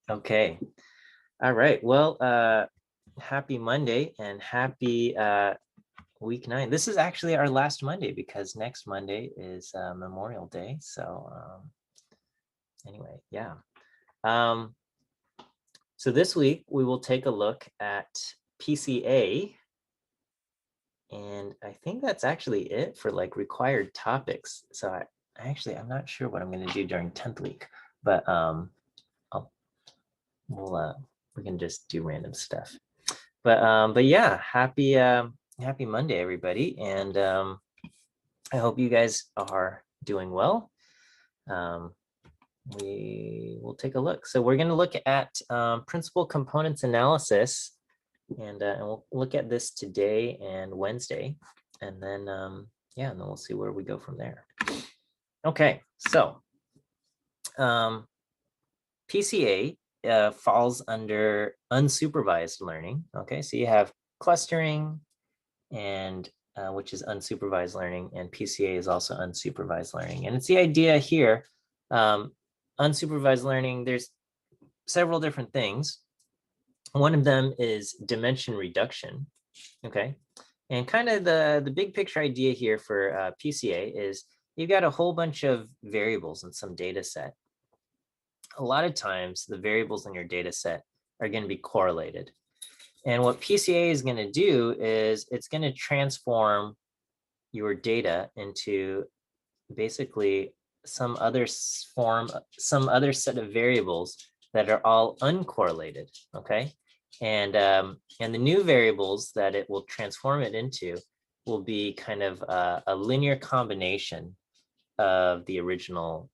Okay. All right. Well, happy Monday and happy week 9. This is actually our last Monday because next Monday is Memorial Day. So anyway, yeah. Um, so this week we will take a look at PCA. And I think that's actually it for like required topics. So I'm not sure what I'm going to do during 10th week, but I'll, we can just do random stuff. But yeah, happy Monday, everybody, and I hope you guys are doing well. We will take a look. So we're going to look at principal components analysis, and we'll look at this today and Wednesday, and then yeah, and then we'll see where we go from there. Okay, so PCA falls under unsupervised learning. Okay, so you have clustering, and which is unsupervised learning, and PCA is also unsupervised learning. And it's the idea here, unsupervised learning, there's several different things. One of them is dimension reduction, okay? And kind of the big picture idea here for PCA is you've got a whole bunch of variables in some data set. A lot of times the variables in your data set are going to be correlated. And what PCA is going to do is it's going to transform your data into basically some other set of variables that are all uncorrelated, okay? And the new variables that it will transform it into will be kind of a linear combination of the original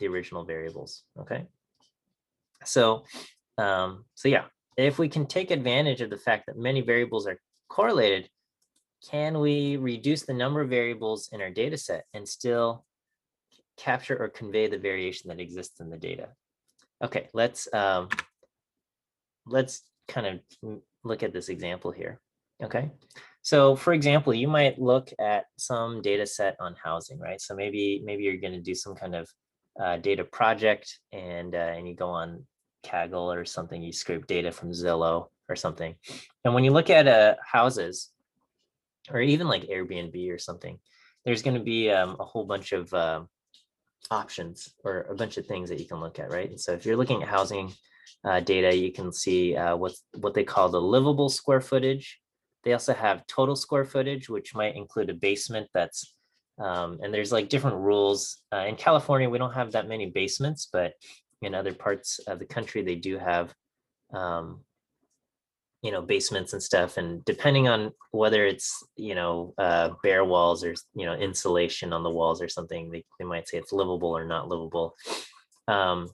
variables, okay? So yeah, if we can take advantage of the fact that many variables are correlated, can we reduce the number of variables in our data set and still capture or convey the variation that exists in the data? Okay, let's kind of look at this example here. Okay, so for example, you might look at some data set on housing, right? So maybe you're going to do some kind of data project, and you go on Kaggle or something, you scrape data from Zillow or something. And when you look at houses, or even like Airbnb or something, there's going to be a whole bunch of options or a bunch of things that you can look at, right? And so if you're looking at housing data, you can see what they call the livable square footage. They also have total square footage, which might include a basement that's and there's like different rules. In California, we don't have that many basements, but in other parts of the country, they do have basements and stuff. And depending on whether it's bare walls or insulation on the walls or something, they might say it's livable or not livable. And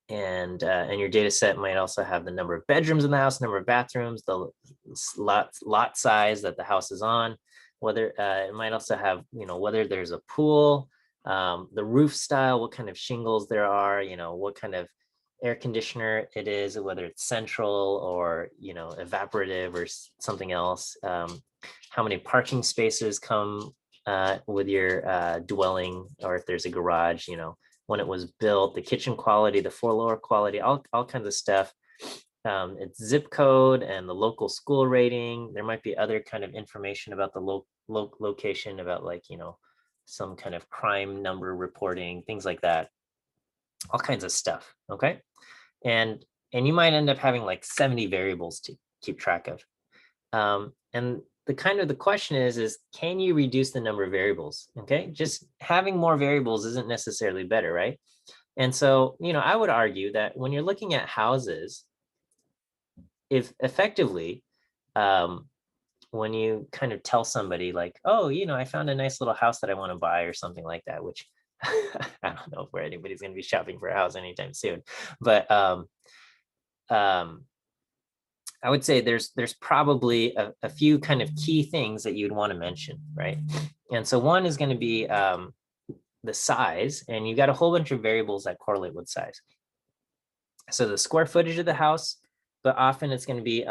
your data set might also have the number of bedrooms in the house, number of bathrooms, the lot size that the house is on, whether it might also have, whether there's a pool, the roof style, what kind of shingles there are, what kind of air conditioner it is, whether it's central or, evaporative or something else, how many parking spaces come with your dwelling, or if there's a garage, when it was built, the kitchen quality, the floor quality, all kinds of stuff. It's zip code and the local school rating. There might be other kind of information about the location, about like, some kind of crime number reporting, things like that, all kinds of stuff. Okay. And you might end up having like 70 variables to keep track of. And the question is can you reduce the number of variables? Okay, just having more variables isn't necessarily better, right? And so, I would argue that when you're looking at houses, if effectively, when you kind of tell somebody like, oh, I found a nice little house that I want to buy or something like that, which I don't know where anybody's going to be shopping for a house anytime soon, but I would say there's probably a few kind of key things that you'd want to mention, right? And so one is going to be the size, and you got a whole bunch of variables that correlate with size. So the square footage of the house, but often it's going to be,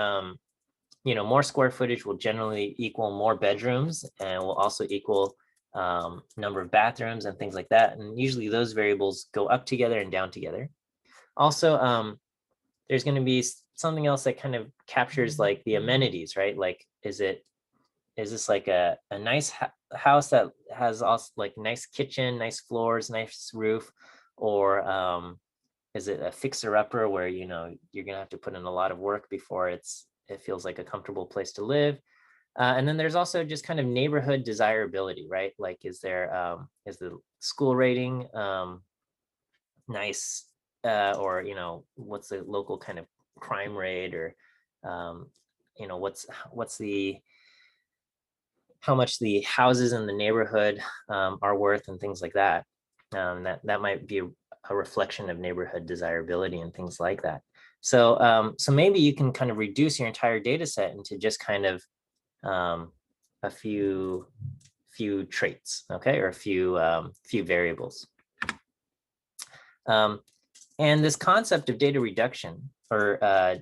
more square footage will generally equal more bedrooms, and will also equal number of bathrooms and things like that. And usually those variables go up together and down together. Also, there's going to be something else that kind of captures like the amenities, right? Like, is this like a nice house that has also like nice kitchen, nice floors, nice roof, or is it a fixer-upper where you're gonna have to put in a lot of work before it feels like a comfortable place to live? And then there's also just kind of neighborhood desirability, right? Like, is the school rating nice, or what's the local kind of crime rate, or what's the how much the houses in the neighborhood are worth, and things like that. That might be a reflection of neighborhood desirability and things like that. So maybe you can kind of reduce your entire data set into just kind of a few traits, okay, or a few variables. And this concept of data reduction, or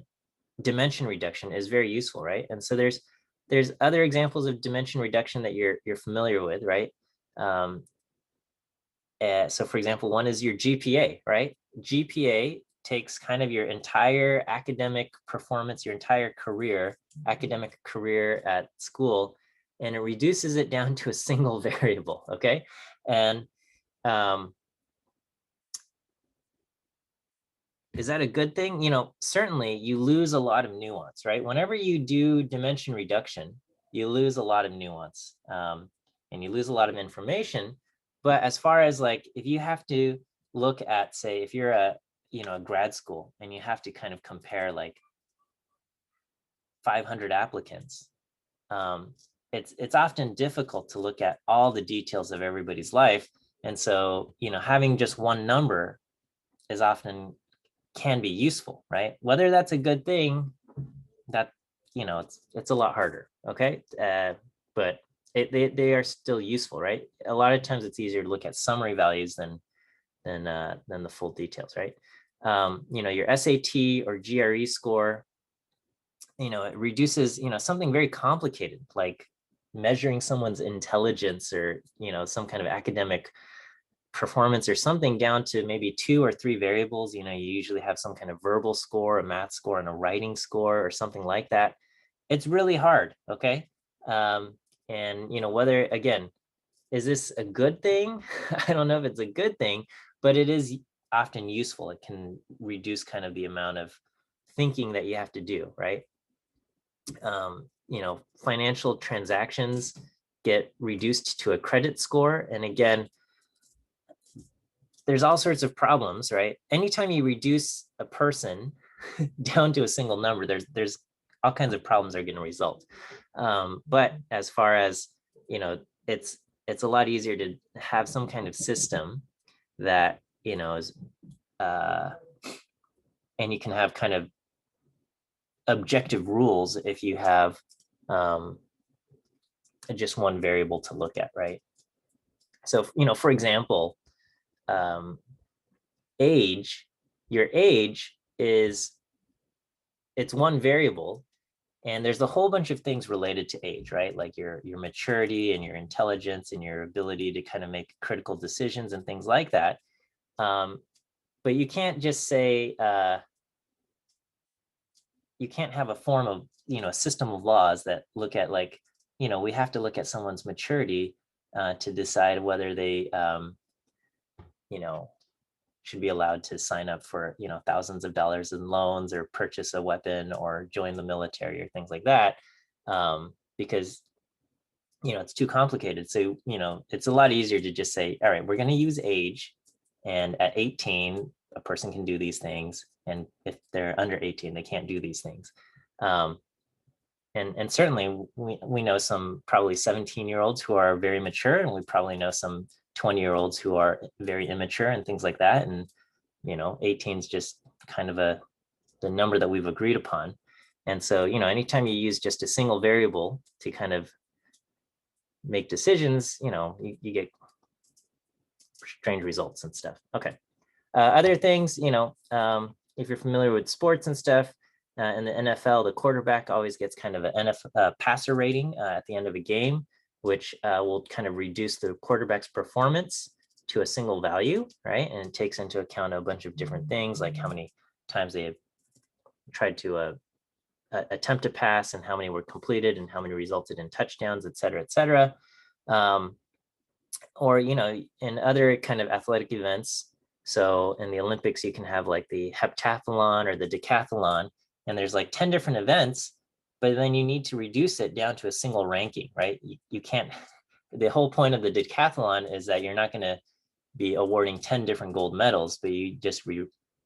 dimension reduction, is very useful, right? And so there's other examples of dimension reduction that you're familiar with, right? So for example, one is your GPA, right? GPA takes kind of your entire academic performance, your entire academic career at school, and it reduces it down to a single variable, okay? And is that a good thing? Certainly you lose a lot of nuance, right? Whenever you do dimension reduction, you lose a lot of nuance, and you lose a lot of information. But as far as like, if you have to look at, say, if you're a grad school and you have to kind of compare like 500 applicants, it's often difficult to look at all the details of everybody's life. And so, having just one number is often can be useful, right? Whether that's a good thing, that it's a lot harder, okay? But they are still useful, right? A lot of times it's easier to look at summary values than the full details, right? Your SAT or GRE score, it reduces something very complicated, like measuring someone's intelligence, or some kind of academic performance or something, down to maybe 2 or 3 variables. You usually have some kind of verbal score, a math score, and a writing score, or something like that. It's really hard, okay? And whether, again, is this a good thing? I don't know if it's a good thing, but it is often useful. It can reduce kind of the amount of thinking that you have to do, right? Financial transactions get reduced to a credit score. And again, there's all sorts of problems, right? Anytime you reduce a person down to a single number, there's all kinds of problems are going to result. But as far as, it's a lot easier to have some kind of system that, is, and you can have kind of objective rules if you have just one variable to look at, right? So, for example, age, your age it's one variable, and there's a whole bunch of things related to age, right? Like your maturity and your intelligence and your ability to kind of make critical decisions and things like that. But you can't just say, you can't have a form of, a system of laws that look at, like, we have to look at someone's maturity to decide whether they, should be allowed to sign up for, thousands of dollars in loans, or purchase a weapon, or join the military, or things like that, because, it's too complicated. So, it's a lot easier to just say, all right, we're going to use age, and at 18, a person can do these things, and if they're under 18, they can't do these things. And certainly we know some probably 17-year-olds who are very mature, and we probably know some 20-year-olds who are very immature, and things like that. And 18 is just kind of the number that we've agreed upon. And so, anytime you use just a single variable to kind of make decisions, you get strange results and stuff. Okay. Other things, if you're familiar with sports and stuff, in the NFL, the quarterback always gets kind of an NFL passer rating at the end of a game, which will kind of reduce the quarterback's performance to a single value, right? And it takes into account a bunch of different things, like how many times they have tried to attempt to pass and how many were completed and how many resulted in touchdowns, et cetera, et cetera. Or, in other kind of athletic events. So in the Olympics, you can have like the heptathlon or the decathlon, and there's like 10 different events, but then you need to reduce it down to a single ranking, right? You can't, the whole point of the decathlon is that you're not going to be awarding 10 different gold medals, but you just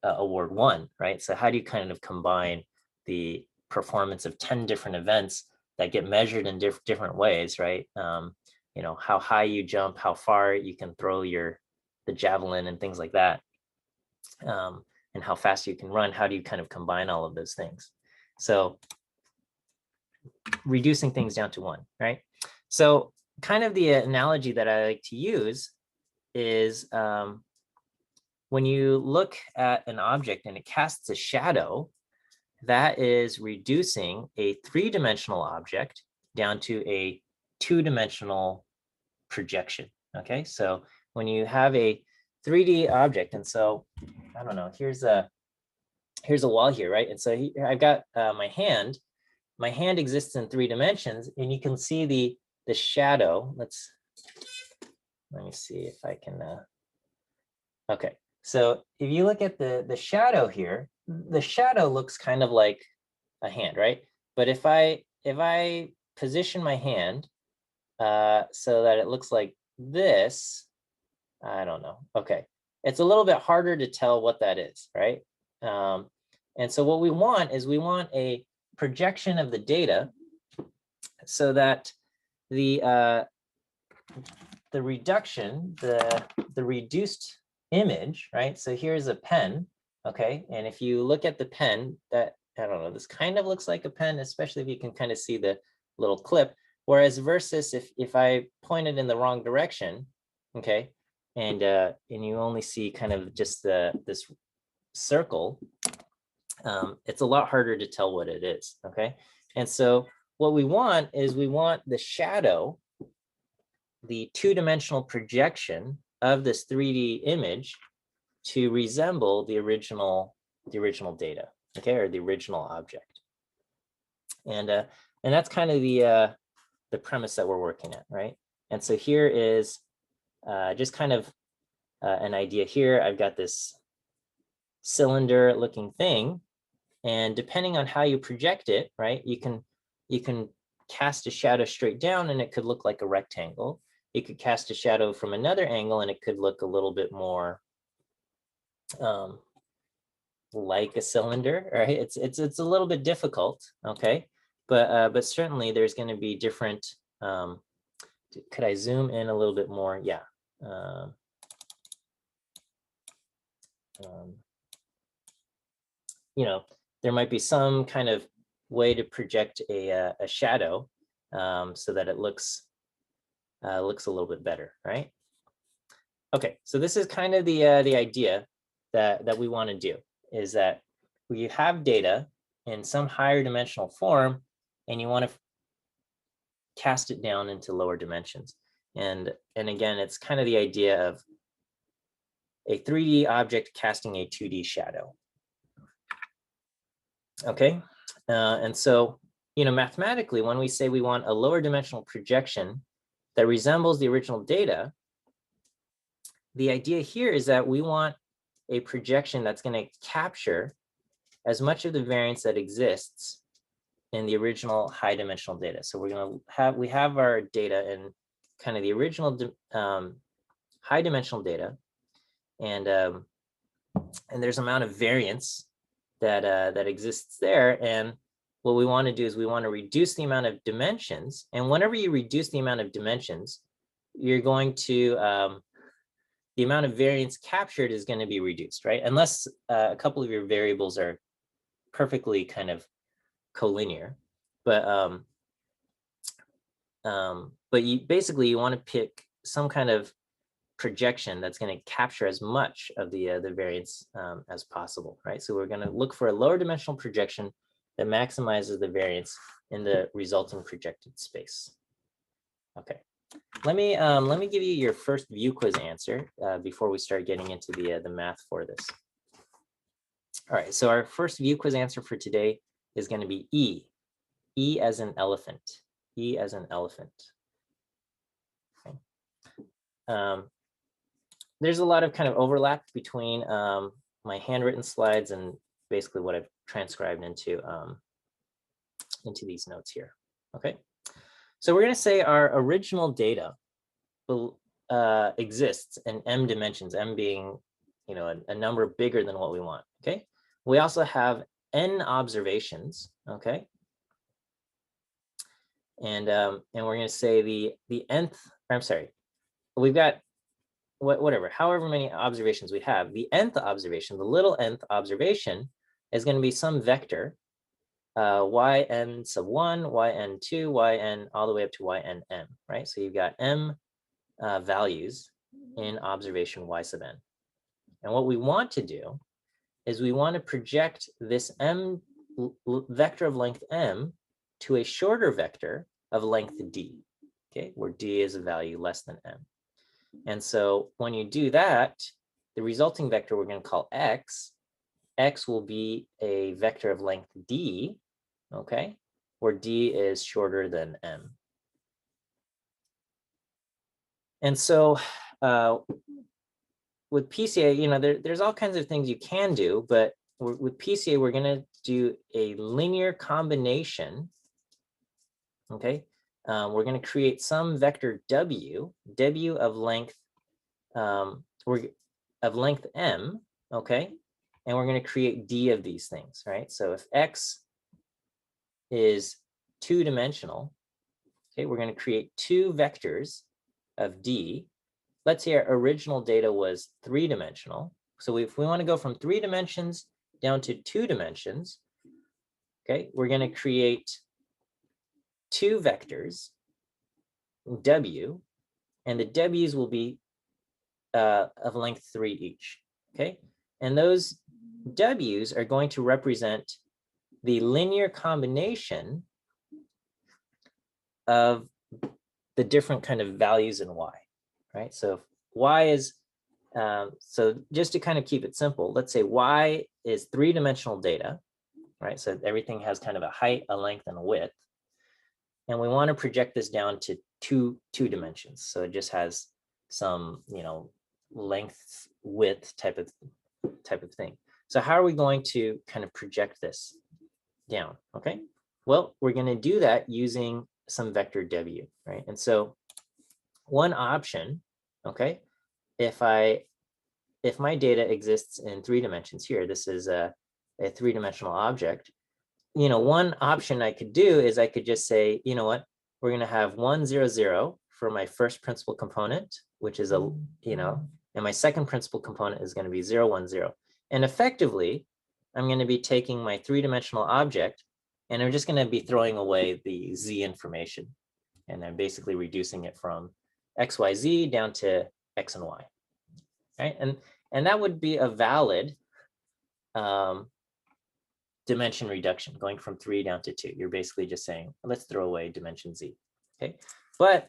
award one, right? So how do you kind of combine the performance of 10 different events that get measured in different ways, right? How high you jump, how far you can throw the javelin and things like that, and how fast you can run. How do you kind of combine all of those things? So reducing things down to one, right? So kind of the analogy that I like to use is when you look at an object and it casts a shadow, that is reducing a three-dimensional object down to a two-dimensional projection. Okay, so when you have a 3D object, and so I don't know, here's a wall here, right? And so here I've got my hand. My hand exists in 3 dimensions, and you can see the shadow. Let me see if I can. Okay, so if you look at the shadow here, the shadow looks kind of like a hand, right? But if I position my hand so that it looks like this, I don't know. Okay, it's a little bit harder to tell what that is, right? And so what we want is a projection of the data so that the reduction, the reduced image, right? So here's a pen, okay? And if you look at the pen, that, I don't know, this kind of looks like a pen, especially if you can kind of see the little clip. Whereas versus if I point it in the wrong direction, okay, and you only see kind of just this circle, it's a lot harder to tell what it is, okay? And so what we want is the shadow, the two-dimensional projection of this 3D image to resemble the original data, okay, or the original object. And that's kind of the premise that we're working at, right? And so here is just kind of an idea here. I've got this cylinder looking thing, and depending on how you project it, right, you can cast a shadow straight down and it could look like a rectangle. You could cast a shadow from another angle and it could look a little bit more like a cylinder, right? It's a little bit difficult, okay? But certainly there's going to be different. Could I zoom in a little bit more? Yeah. There might be some kind of way to project a shadow so that it looks a little bit better, right? Okay, so this is kind of the idea that we want to do, is that you have data in some higher dimensional form and you want to cast it down into lower dimensions. And again, it's kind of the idea of a 3D object casting a 2D shadow. Okay, and so, mathematically, when we say we want a lower dimensional projection that resembles the original data, the idea here is that we want a projection that's going to capture as much of the variance that exists in the original high dimensional data. So we have our data in kind of the original high dimensional data, and there's amount of variance that exists there. And what we want to do is we want to reduce the amount of dimensions. And whenever you reduce the amount of dimensions, you're going to the amount of variance captured is going to be reduced, right? Unless a couple of your variables are perfectly kind of collinear, but you want to pick some kind of projection that's going to capture as much of the variance as possible, right? So we're going to look for a lower dimensional projection that maximizes the variance in the resulting projected space. Okay, let me give you your first view quiz answer before we start getting into the math for this. All right, so our first view quiz answer for today is going to be E. E as in elephant. E as in elephant. Okay. There's a lot of kind of overlap between my handwritten slides and basically what I've transcribed into these notes here. Okay, so we're going to say our original data exists in m dimensions, m being, you know, a number bigger than what we want. Okay, we also have n observations. Okay, and we're going to say the nth. I'm sorry, we've got whatever, however many observations we have. The nth observation, the little nth observation, is going to be some vector, yn sub 1, yn 2, yn all the way up to ynm, right? So you've got m values in observation y sub n. And what we want to do is we want to project this m vector of length m to a shorter vector of length d, okay, where d is a value less than m. And so when you do that, the resulting vector we're going to call x. X will be a vector of length d, okay, where d is shorter than m. And so with PCA, you know, there's all kinds of things you can do, but with PCA, we're going to do a linear combination, okay? We're going to create some vector w of length, of length m, okay? And we're going to create d of these things, right? So if x is two-dimensional, okay, we're going to create two vectors of d. Let's say our original data was three-dimensional. So if we want to go from 3 dimensions down to 2 dimensions, okay, we're going to create two vectors, w, and the w's will be of length 3 each, okay? And those w's are going to represent the linear combination of the different kind of values in y, right? So if y is, so just to kind of keep it simple, let's say y is three-dimensional data, right? So everything has kind of a height, a length, and a width. And we want to project this down to two dimensions. So it just has some, you know, length, width type of thing. So how are we going to kind of project this down? Okay, well, we're going to do that using some vector w, right? And so one option, okay, if my data exists in 3 dimensions here, this is a 3-dimensional object, you know, one option I could do is I could just say, you know what, we're going to have 1, 0, 0 for my first principal component, which is a, you know, and my second principal component is going to be 0, 1, 0. And effectively, I'm going to be taking my 3-dimensional object and I'm just going to be throwing away the z information. And I'm basically reducing it from x, y, z down to x and y, right? And that would be a valid dimension reduction, going from 3 down to 2. You're basically just saying, let's throw away dimension z, okay? But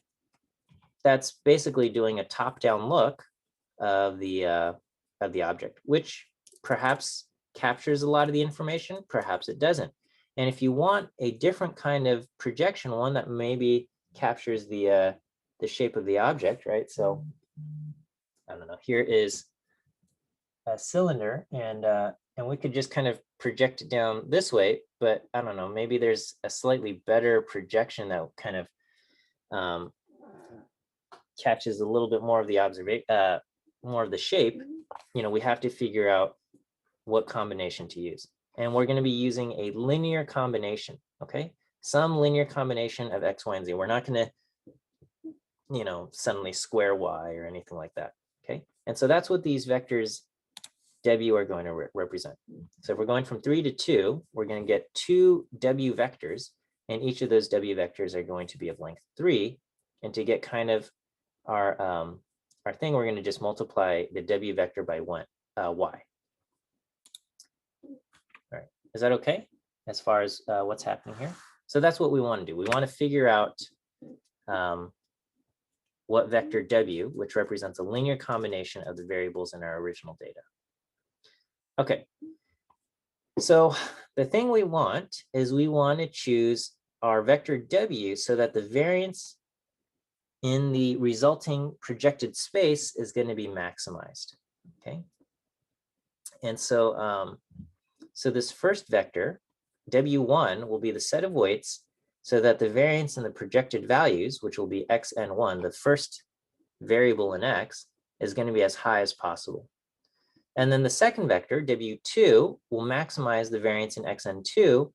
that's basically doing a top-down look of the object, which perhaps captures a lot of the information, perhaps it doesn't. And if you want a different kind of projection, one that maybe captures the shape of the object, right? So I don't know, here is a cylinder, and we could just kind of project it down this way, but I don't know, maybe there's a slightly better projection that kind of catches a little bit more of the more of the shape. You know, we have to figure out what combination to use. And we're going to be using a linear combination, okay? Some linear combination of x, y, and z. We're not going to, you know, suddenly square y or anything like that, okay? And so that's what these vectors w are going to represent. So if we're going from 3 to 2, we're going to get 2 w vectors, and each of those w vectors are going to be of length 3. And to get kind of our thing, we're going to just multiply the w vector by y. All right, is that okay as far as what's happening here? So that's what we want to do. We want to figure out what vector W, which represents a linear combination of the variables in our original data. Okay, so the thing we want is we want to choose our vector W so that the variance in the resulting projected space is going to be maximized. Okay, and so so this first vector W1 will be the set of weights so that the variance in the projected values, which will be xn1, the first variable in x, is going to be as high as possible. And then the second vector, W2, will maximize the variance in xn2,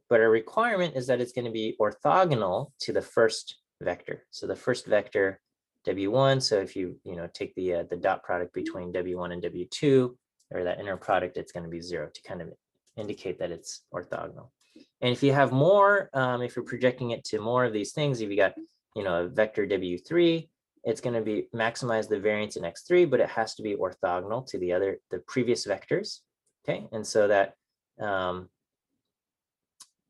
but a requirement is that it's going to be orthogonal to the first vector. So the first vector, W1, so if you take the dot product between W1 and W2, or that inner product, it's going to be 0 to kind of indicate that it's orthogonal. And if you have more, if you're projecting it to more of these things, if you got a vector W3, it's going to be maximize the variance in x3, but it has to be orthogonal to the previous vectors. Okay, and so that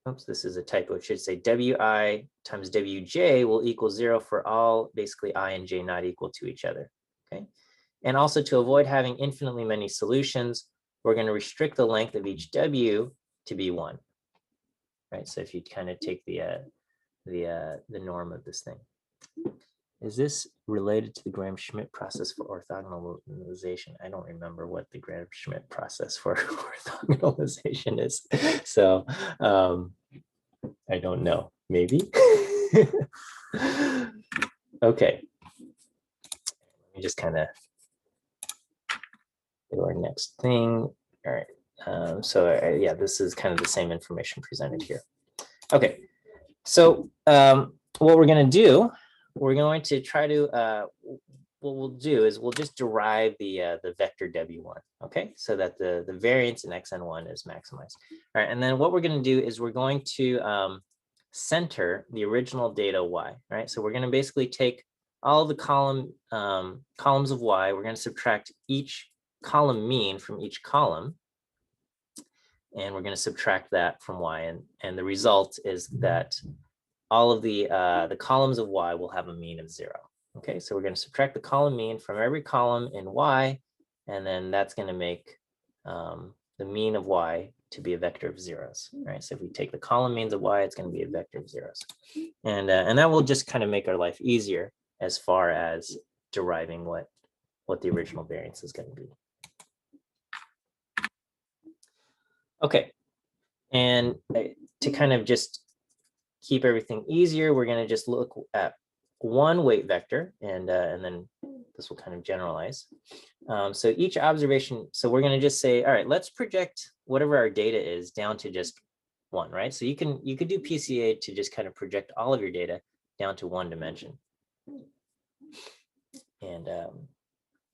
oops, this is a typo. It should say Wi times Wj will equal 0 for all basically I and j not equal to each other. Okay, and also to avoid having infinitely many solutions, we're going to restrict the length of each W to be 1. Right, so if you kind of take the norm of this thing. Is this related to the Gram-Schmidt process for orthogonalization? I don't remember what the Gram-Schmidt process for orthogonalization is. So I don't know, maybe. Okay. Let me just kind of do our next thing. All right. So yeah, this is kind of the same information presented here. Okay. So what we're going to do, we're going to try to, what we'll do is we'll just derive the vector W1, okay? So that the variance in xn1 is maximized. All right, and then what we're going to do is we're going to center the original data Y, right? So we're going to basically take all the columns of Y, we're going to subtract each column mean from each column, and we're going to subtract that from Y, and the result is that all of the columns of Y will have a mean of 0. Okay, so we're going to subtract the column mean from every column in Y, and then that's going to make the mean of Y to be a vector of zeros. Right, so if we take the column means of Y, it's going to be a vector of zeros, and that will just kind of make our life easier as far as deriving what the original variance is going to be. Okay, and to kind of just keep everything easier, we're going to just look at one weight vector, and then this will kind of generalize. So each observation, so we're going to just say, all right, let's project whatever our data is down to just 1, right? So you could do PCA to just kind of project all of your data down to 1 dimension. And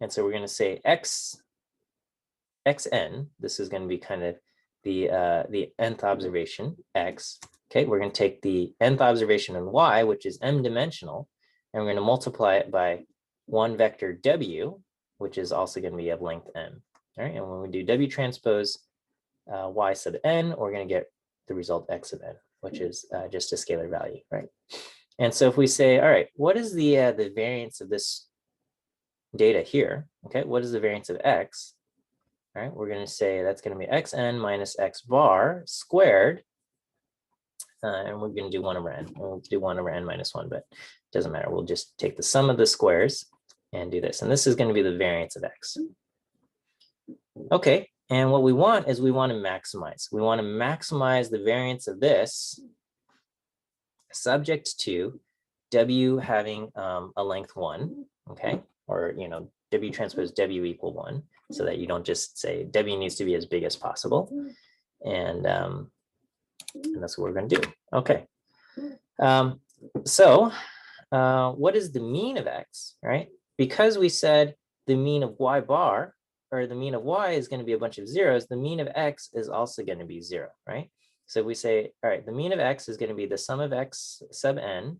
so we're going to say xn, this is going to be kind of the nth observation, x. Okay, we're going to take the nth observation in Y, which is m-dimensional, and we're going to multiply it by one vector W, which is also going to be of length m. All right, and when we do W transpose Y sub n, we're going to get the result x of n, which is just a scalar value, right? And so if we say, all right, what is the variance of this data here? Okay, what is the variance of x? All right, we're going to say that's going to be xn minus x bar squared. And we're going to do 1 over n. We'll do 1 over n minus 1, but it doesn't matter. We'll just take the sum of the squares and do this. And this is going to be the variance of x. Okay, and what we want is we want to maximize. We want to maximize the variance of this subject to W having a length 1, okay? Or, W transpose W equal 1, so that you don't just say W needs to be as big as possible. And that's what we're going to do. Okay. So what is the mean of x, right? Because we said the mean of Y bar, or the mean of Y is going to be a bunch of zeros, the mean of x is also going to be 0, right? So we say, all right, the mean of x is going to be the sum of x sub n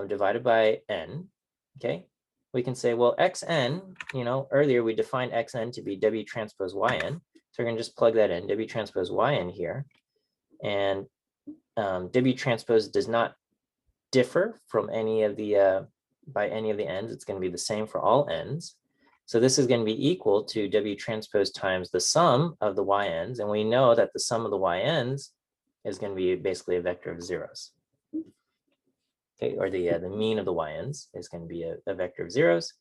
divided by n, okay? We can say, well, xn, earlier we defined xn to be W transpose Yn. So we're going to just plug that in, W transpose Yn here. And W transpose does not differ from any of the by any of the n's, it's going to be the same for all n's. So this is going to be equal to W transpose times the sum of the YNs. And we know that the sum of the YNs is going to be basically a vector of zeros. Okay, or the mean of the YNs is going to be a vector of zeros.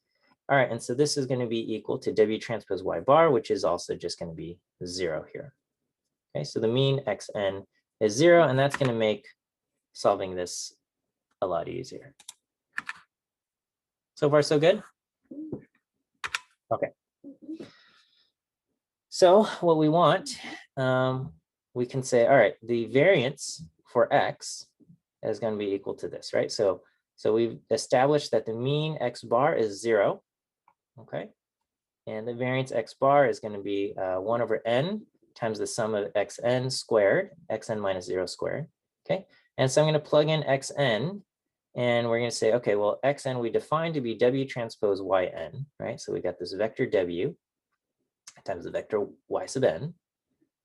All right, and so this is going to be equal to W transpose Y bar, which is also just going to be 0 here. Okay, so the mean xn is 0, and that's going to make solving this a lot easier. So far, so good? Okay. So what we want, we can say, all right, the variance for x is going to be equal to this, right? So we've established that the mean x bar is 0, okay? And the variance x bar is going to be 1 over n times the sum of xn squared, xn minus 0 squared, okay? And so I'm going to plug in xn, and we're going to say, okay, well, xn we define to be W transpose Yn, right? So we got this vector W times the vector Y sub n,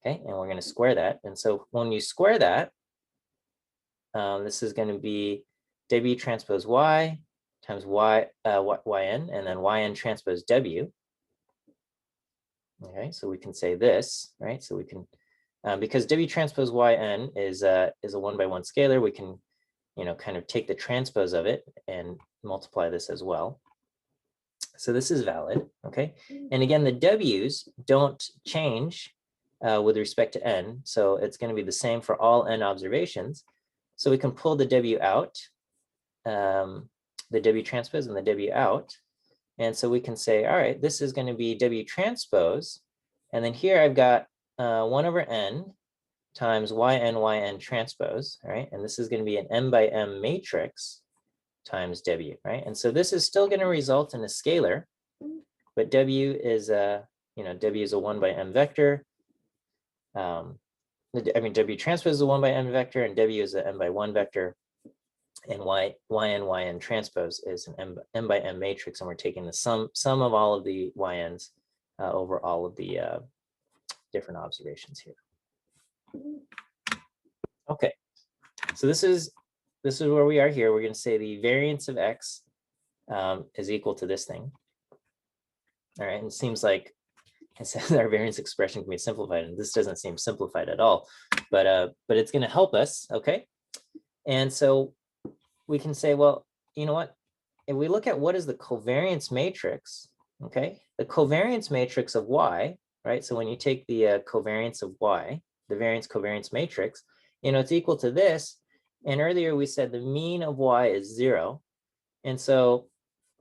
okay? And we're going to square that. And so when you square that, this is going to be W transpose Y times Yn, and then Yn transpose W. Okay, so we can say this, right? So we can, because W transpose Yn is a 1-by-1 scalar, we can, kind of take the transpose of it and multiply this as well. So this is valid, okay? And again, the W's don't change with respect to n, so it's going to be the same for all n observations. So we can pull the W out, the W transpose and the W out. And so we can say, all right, this is going to be W transpose. And then here I've got 1 over n times Yn transpose, right? And this is going to be an m by m matrix times W, right? And so this is still going to result in a scalar, but W is a 1 by m vector. W transpose is a 1 by m vector, and W is an m by 1 vector. And Yn transpose is an m by m matrix, and we're taking the sum of all of the Yns over all of the different observations here. Okay, so this is where we are here. We're going to say the variance of x is equal to this thing. All right, and it seems like it says our variance expression can be simplified, and this doesn't seem simplified at all, but it's going to help us. Okay, and so we can say, well, you know what? If we look at what is the covariance matrix, okay, the covariance matrix of y, right? So when you take the covariance of y, the variance covariance matrix, it's equal to this. And earlier we said the mean of y is 0. And so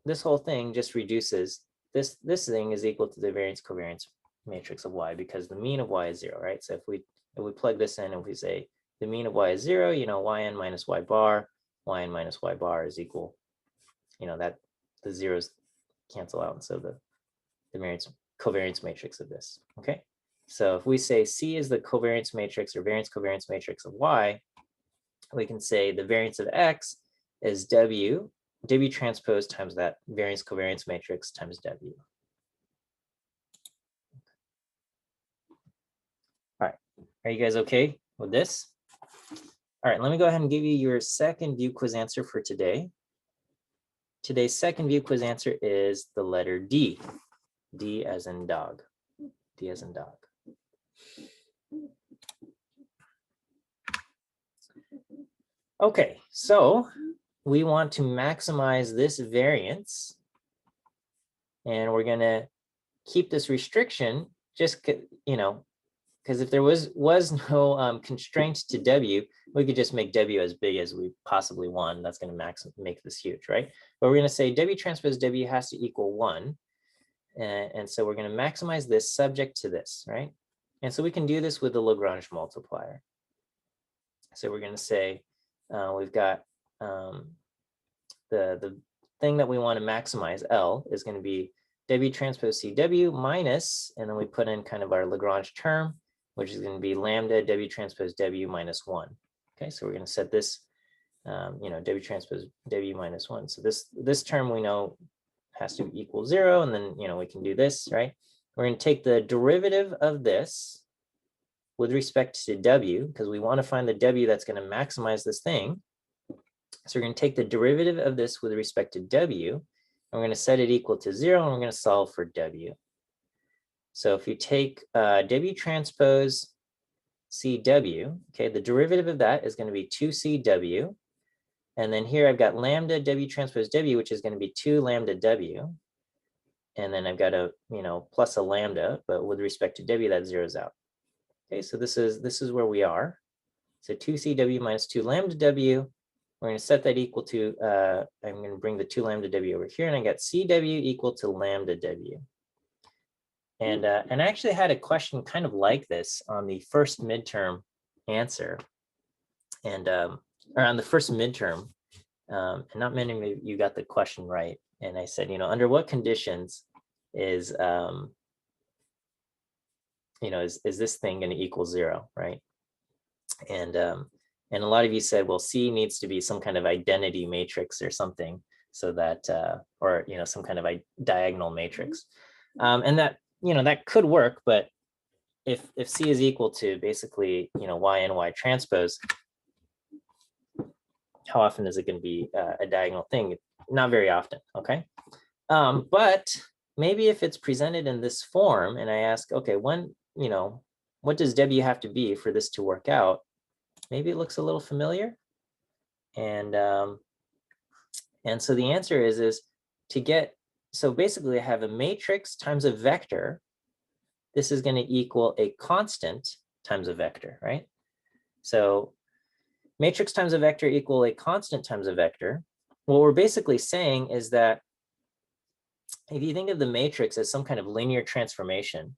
this whole thing just reduces, this thing is equal to the variance covariance matrix of y, because the mean of y is 0, right? So if we plug this in and we say the mean of y is 0, Yn minus y bar, Yn minus y bar is equal, that the zeros cancel out. And so the variance covariance matrix of this, okay? So if we say C is the covariance matrix or variance covariance matrix of y, we can say the variance of x is W transpose times that variance covariance matrix times W. All right, are you guys okay with this? All right, let me go ahead and give you your second view quiz answer for today. Today's second view quiz answer is the letter D. D as in dog. D as in dog. Okay, so we want to maximize this variance, and we're going to keep this restriction just, because if there was no constraint to W, we could just make W as big as we possibly want. That's going to make this huge, right? But we're going to say W transpose W has to equal 1. And so we're going to maximize this subject to this, right? And so we can do this with the Lagrange multiplier. So we're going to say we've got the thing that we want to maximize, L, is going to be W transpose CW minus, and then we put in kind of our Lagrange term, which is going to be lambda W transpose W minus 1. Okay, so we're going to set this, W transpose W minus 1. So this term we know has to equal 0, and then, we can do this, right? We're going to take the derivative of this with respect to W, because we want to find the W that's going to maximize this thing. So we're going to take the derivative of this with respect to W, and we're going to set it equal to 0, and we're going to solve for W. So if you take W transpose CW, okay, the derivative of that is going to be 2CW. And then here I've got lambda W transpose W, which is going to be 2 lambda W. And then I've got a, plus a lambda, but with respect to W, that zeroes out. Okay, so this is where we are. So 2CW minus 2 lambda W. We're going to set that equal to, I'm going to bring the 2 lambda W over here, and I got CW equal to lambda W. And I actually had a question kind of like this on the first midterm answer, and or on the first midterm, and not many of you got the question right. And I said, under what conditions is is this thing going to equal 0, right? And a lot of you said, well, C needs to be some kind of identity matrix or something, so that or some kind of a diagonal matrix, and that that could work. But if C is equal to basically Y and Y transpose, how often is it going to be a diagonal thing? Not very often. Okay, but maybe if it's presented in this form, and I ask, okay, when what does W have to be for this to work out? Maybe it looks a little familiar. And so the answer is to get, so basically I have a matrix times a vector. This is going to equal a constant times a vector, right? So matrix times a vector equal a constant times a vector. What we're basically saying is that if you think of the matrix as some kind of linear transformation,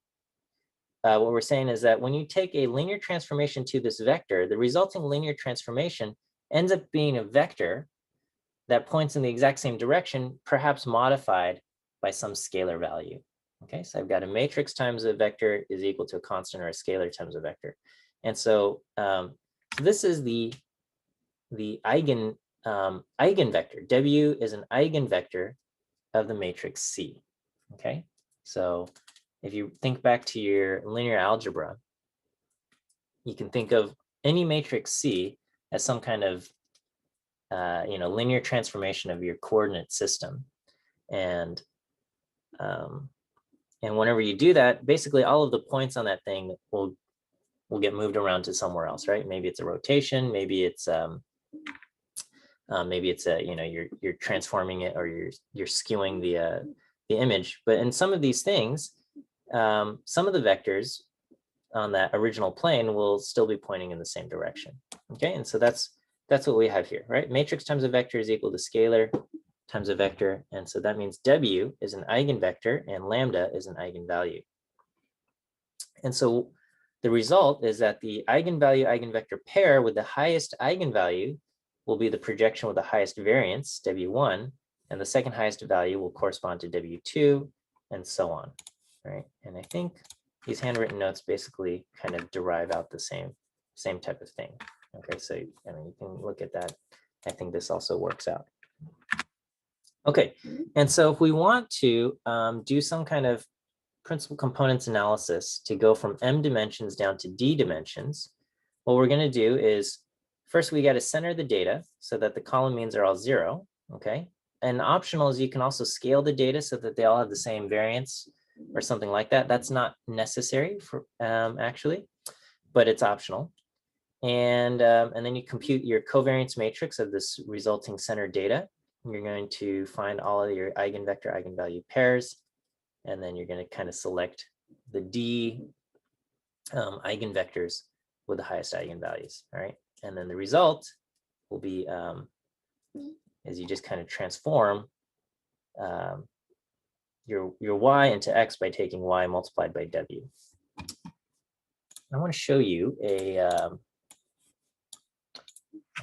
what we're saying is that when you take a linear transformation to this vector, the resulting linear transformation ends up being a vector that points in the exact same direction, perhaps modified by some scalar value. Okay, so I've got a matrix times a vector is equal to a constant or a scalar times a vector. And so, so this is the eigenvector. W is an eigenvector of the matrix C. Okay, so if you think back to your linear algebra, you can think of any matrix C as some kind of linear transformation of your coordinate system. And whenever you do that, basically all of the points on that thing will get moved around to somewhere else, right? Maybe it's a rotation, maybe it's you're transforming it, or you're skewing the image. But in some of these things, some of the vectors on that original plane will still be pointing in the same direction. Okay, and so that's what we have here, right? Matrix times a vector is equal to scalar times a vector. And so that means W is an eigenvector and lambda is an eigenvalue. And so the result is that the eigenvalue-eigenvector pair with the highest eigenvalue will be the projection with the highest variance, W1, and the second highest value will correspond to W2, and so on, right? And I think these handwritten notes basically kind of derive out the same type of thing. Okay, so you can look at that. I think this also works out. Okay, and so if we want to do some kind of principal components analysis to go from M dimensions down to D dimensions, what we're going to do is, first we got to center the data so that the column means are all 0, okay? And optional is you can also scale the data so that they all have the same variance or something like that. That's not necessary for actually, but it's optional. And then you compute your covariance matrix of this resulting center data. You're going to find all of your eigenvector, eigenvalue pairs, and then you're going to kind of select the D eigenvectors with the highest eigenvalues, all right? And then the result will be, is you just kind of transform your Y into X by taking Y multiplied by W. I want to show you a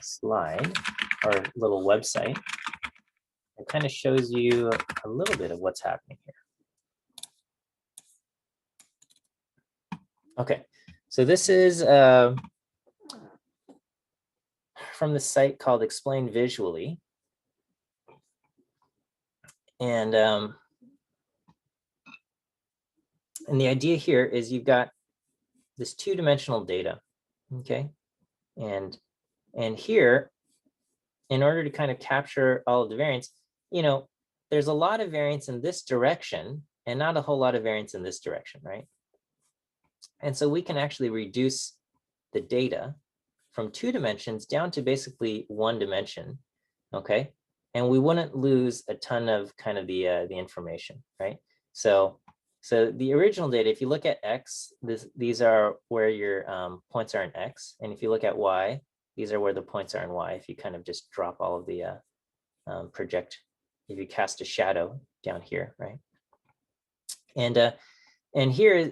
slide or a little website. It kind of shows you a little bit of what's happening here. Okay, so this is from the site called Explain Visually. And the idea here is you've got this two-dimensional data, okay? And here, in order to kind of capture all of the variance, there's a lot of variance in this direction and not a whole lot of variance in this direction, right? And so we can actually reduce the data from 2 dimensions down to basically 1 dimension, okay? And we wouldn't lose a ton of kind of the information, right? So the original data, if you look at X, these are where your points are in X. And if you look at Y, these are where the points are in Y. If you kind of just drop all of the project, if you cast a shadow down here, right? And here,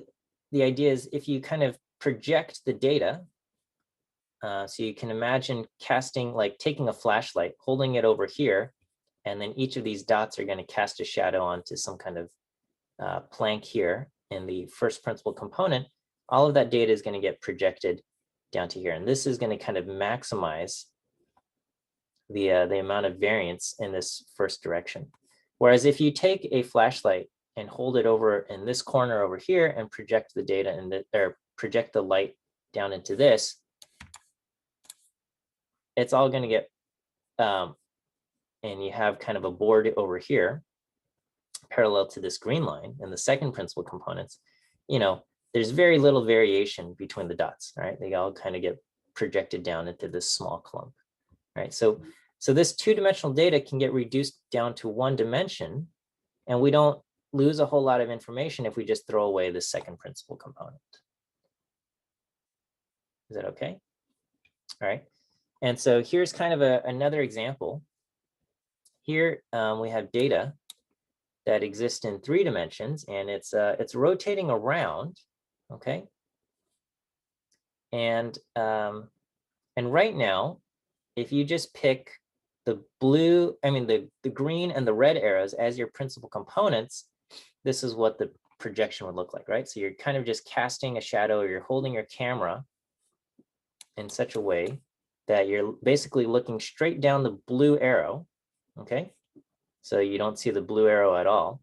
the idea is if you kind of project the data, so you can imagine casting, like taking a flashlight, holding it over here, and then each of these dots are going to cast a shadow onto some kind of plank here in the first principal component. All of that data is going to get projected down to here. And this is going to kind of maximize the amount of variance in this first direction. Whereas if you take a flashlight and hold it over in this corner over here and project the data or project the light down into this, it's all going to get, and you have kind of a board over here parallel to this green line in the second principal components, there's very little variation between the dots, right? They all kind of get projected down into this small clump, right? So this 2-dimensional data can get reduced down to 1 dimension, and we don't lose a whole lot of information if we just throw away the second principal component. Is that okay? All right. And so here's kind of another example. Here we have data that exists in 3 dimensions, and it's rotating around, okay? And right now, if you just pick the green and the red arrows as your principal components, this is what the projection would look like, right? So you're kind of just casting a shadow, or you're holding your camera in such a way that you're basically looking straight down the blue arrow, okay? So you don't see the blue arrow at all.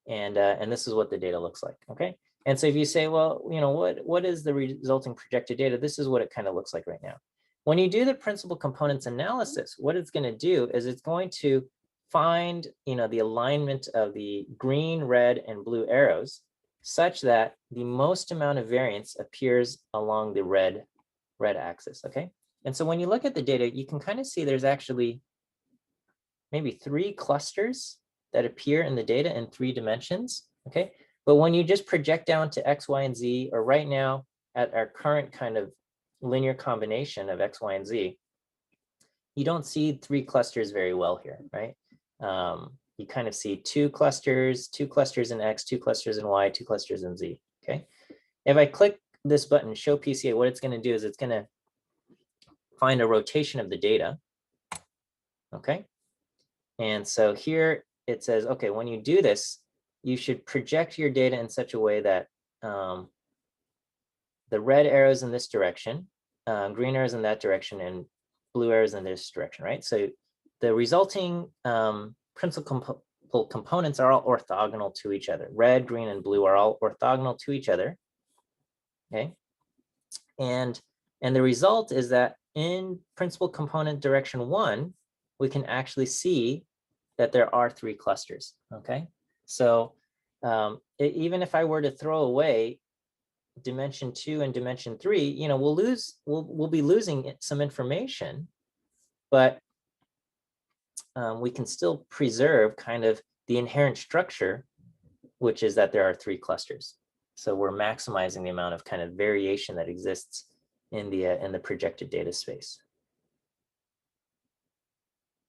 And this is what the data looks like, okay? And so if you say, well, what is the resulting projected data? This is what it kind of looks like right now. When you do the principal components analysis, what it's going to do is it's going to find, the alignment of the green, red, and blue arrows such that the most amount of variance appears along the red axis, okay? And so when you look at the data, you can kind of see there's actually maybe 3 clusters that appear in the data in 3 dimensions, okay? But when you just project down to X, Y, and Z, or right now at our current kind of linear combination of X, Y, and Z, you don't see 3 clusters very well here, right? You kind of see 2 clusters in X, 2 clusters in Y, 2 clusters in Z, okay? If I click this button, show PCA, what it's going to do is it's going to find a rotation of the data, okay? And so here it says, okay, when you do this, you should project your data in such a way that the red arrows in this direction, green arrows in that direction, and blue arrows in this direction, right? So the resulting principal components are all orthogonal to each other. Red, green, and blue are all orthogonal to each other, okay? And the result is that in principal component direction 1, we can actually see that there are 3 clusters, okay? So even if I were to throw away dimension 2 and dimension 3, we'll be losing some information, but we can still preserve kind of the inherent structure, which is that there are 3 clusters. So we're maximizing the amount of kind of variation that exists in the projected data space.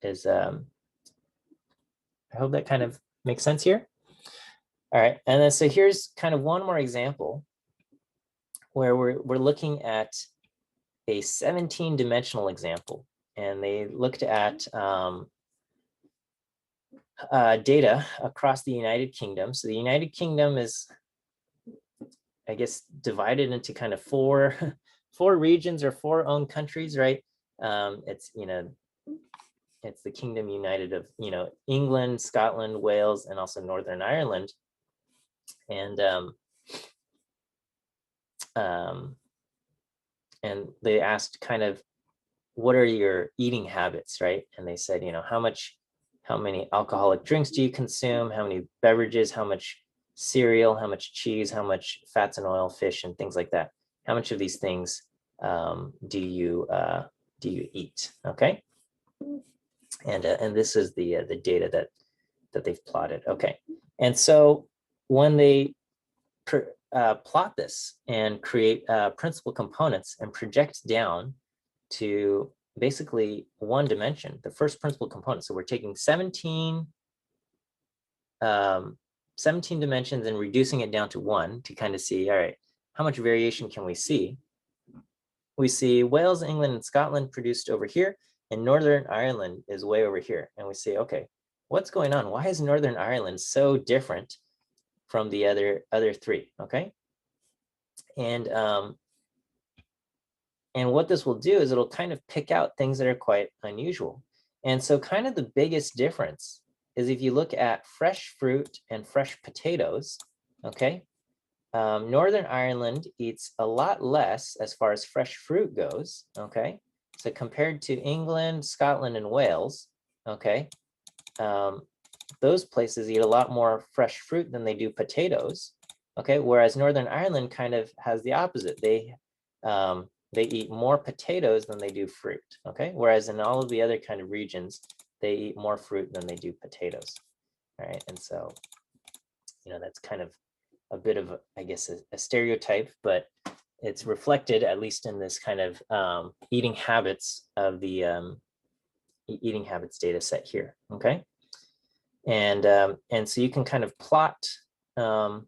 I hope that kind of makes sense here. All right, and then so here's kind of one more example where we're looking at a 17-dimensional example, and they looked at data across the United Kingdom. So the United Kingdom is, I guess, divided into kind of four regions or 4 own countries, right? It's the Kingdom United of, England, Scotland, Wales, and also Northern Ireland. And they asked kind of what are your eating habits, right? And they said, how many alcoholic drinks do you consume? How many beverages? How much cereal? How much cheese? How much fats and oil, fish, and things like that? How much of these things do you eat? Okay, and this is the data that they've plotted. Okay, and so when they plot this and create principal components and project down to basically one dimension, the first principal component. So we're taking 17 dimensions and reducing it down to one to kind of see, all right, how much variation can we see? We see Wales, England, and Scotland produced over here, and Northern Ireland is way over here. And we say, okay, what's going on? Why is Northern Ireland so different from the other three? Okay. And what this will do is it'll kind of pick out things that are quite unusual. And so kind of the biggest difference is if you look at fresh fruit and fresh potatoes, okay? Northern Ireland eats a lot less as far as fresh fruit goes, okay? So compared to England, Scotland, and Wales, okay? Those places eat a lot more fresh fruit than they do potatoes, okay? Whereas Northern Ireland kind of has the opposite. They eat more potatoes than they do fruit, okay? Whereas in all of the other kind of regions, they eat more fruit than they do potatoes, all right? And so, that's kind of a bit of, I guess, a stereotype, but it's reflected, at least in this kind of eating habits of the eating habits data set here, okay? And so you can kind of plot some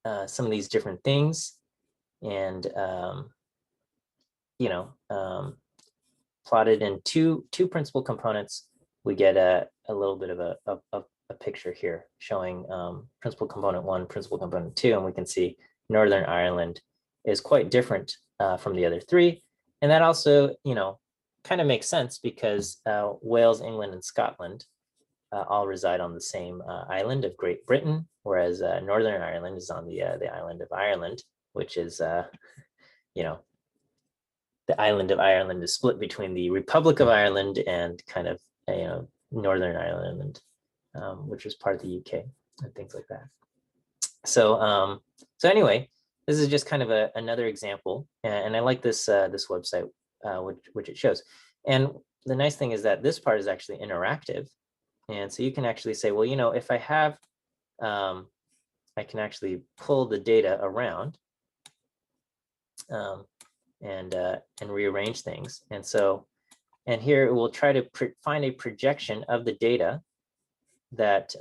of these different things, and plotted in two principal components, we get a little bit of a picture here showing principal component 1, principal component 2, and we can see Northern Ireland is quite different from the other three. And that also, kind of makes sense because Wales, England, and Scotland all reside on the same island of Great Britain, whereas Northern Ireland is on the island of Ireland, which is, the island of Ireland is split between the Republic of Ireland and kind of, Northern Ireland, which was part of the UK and things like that. So, anyway, this is just kind of another example, and I like this this website, which it shows. And the nice thing is that this part is actually interactive, and so you can actually say, well, if I have, I can actually pull the data around and rearrange things. And so, and here we'll try to find a projection of the data that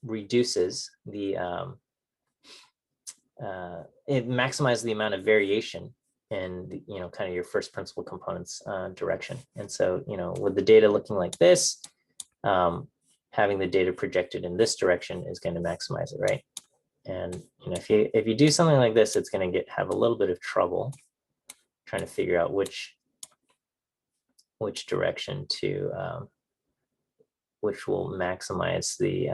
reduces the, it maximizes the amount of variation in the, kind of your first principal components direction. And so, with the data looking like this, having the data projected in this direction is going to maximize it, right? And if you do something like this, it's going to have a little bit of trouble trying to figure out which direction to which will maximize the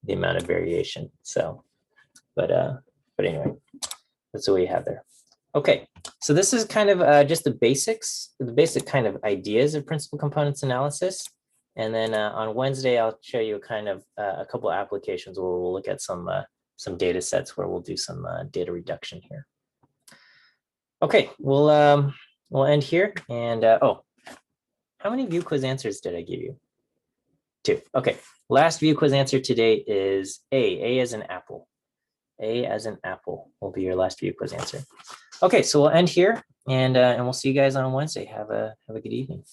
amount of variation. So, but anyway, that's what we have there. Okay, so this is kind of just the basic kind of ideas of principal components analysis. And then on Wednesday, I'll show you kind of a couple of applications where we'll look at some data sets where we'll do some data reduction here. Okay, we'll end here. And oh, how many view quiz answers did I give you? 2. Okay, last view quiz answer today is A as in apple. A as in apple will be your last view quiz answer. Okay, so we'll end here, and we'll see you guys on Wednesday. Have a good evening.